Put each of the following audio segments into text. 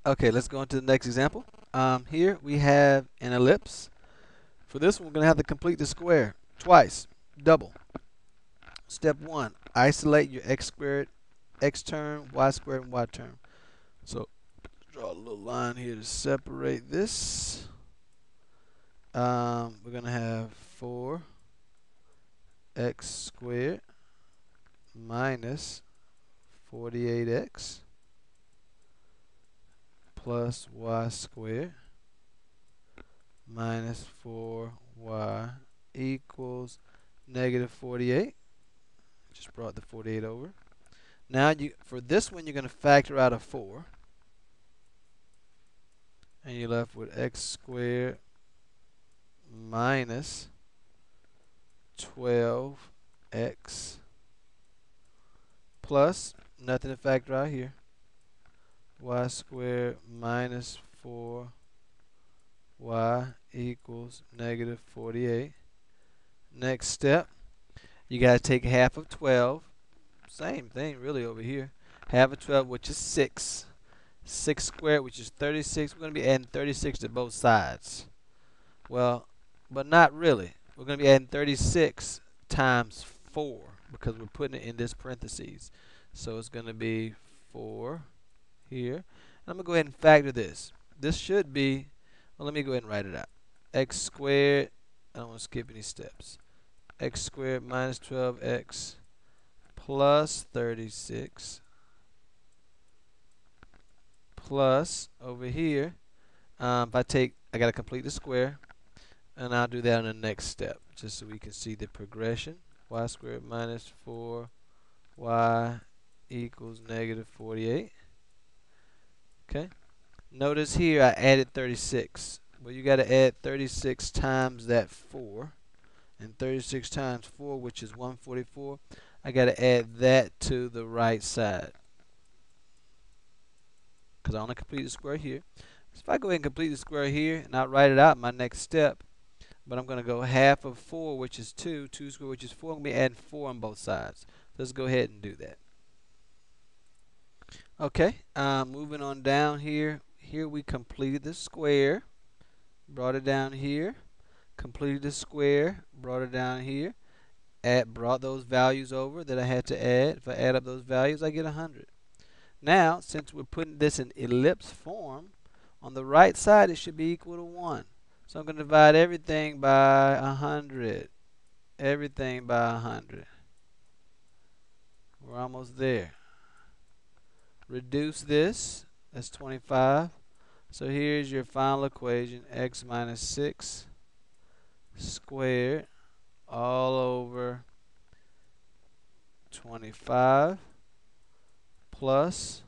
Okay, let's go into the next example. Here we have an ellipse. For this one, we're going to have to complete the square twice, double. Step 1, isolate your x squared, x term, y squared, and y term. So draw a little line here to separate this. We're going to have 4x squared minus 48x plus y squared minus 4y equals negative 48. Just brought the 48 over. Now for this one, you're going to factor out a 4. And you're left with x squared minus 12x plus, nothing to factor out here, y squared minus 4y equals negative 48. Next step, you got to take half of 12. Same thing really over here. Half of 12, which is 6. 6 squared, which is 36. We're going to be adding 36 to both sides. Well, but not really. We're going to be adding 36 times 4 because we're putting it in this parentheses. So it's going to be 4 here. And I'm going to go ahead and factor this. This should be, well, let me go ahead and write it out. X squared, I don't want to skip any steps. X squared minus 12x plus 36 plus over here, I got to complete the square, and I'll do that in the next step just so we can see the progression. Y squared minus 4y equals negative 48. Okay. Notice here I added 36. Well, you got to add 36 times that 4, and 36 times 4, which is 144. I got to add that to the right side because I want to complete the square here. So if I go ahead and complete the square here, and I'll write it out in my next step, but I'm going to go half of 4, which is 2, 2 squared, which is 4. I'm going to be adding 4 on both sides. Let's go ahead and do that. Okay, moving on down here. Here we completed the square, brought it down here, completed the square, brought it down here, brought those values over that I had to add. If I add up those values, I get 100. Now, since we're putting this in ellipse form, on the right side it should be equal to 1. So I'm going to divide everything by 100. Everything by 100. We're almost there. Reduce this. That's 25. So here's your final equation. X minus 6 squared all over 25 plus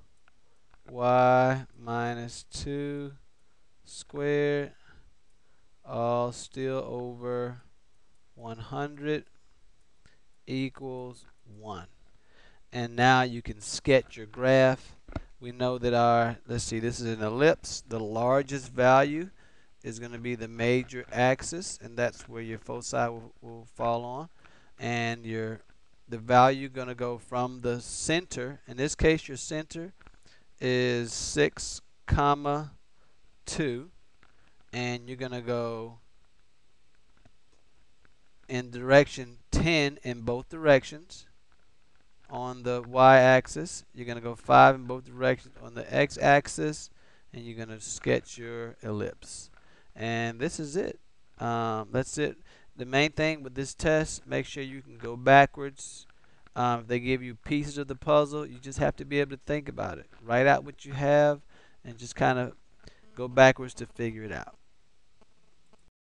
y minus 2 squared all still over 100 equals 1. And now you can sketch your graph. We know that let's see, this is an ellipse. The largest value is going to be the major axis, and that's where your foci will fall on. And the value going to go from the center. In this case, your center is 6, 2, and you're going to go in direction 10 in both directions. On the y-axis, you're going to go 5 in both directions on the x-axis, and you're going to sketch your ellipse. And this is it. That's it. The main thing with this test, make sure you can go backwards. If they give you pieces of the puzzle, you just have to be able to think about it. Write out what you have and just kind of go backwards to figure it out.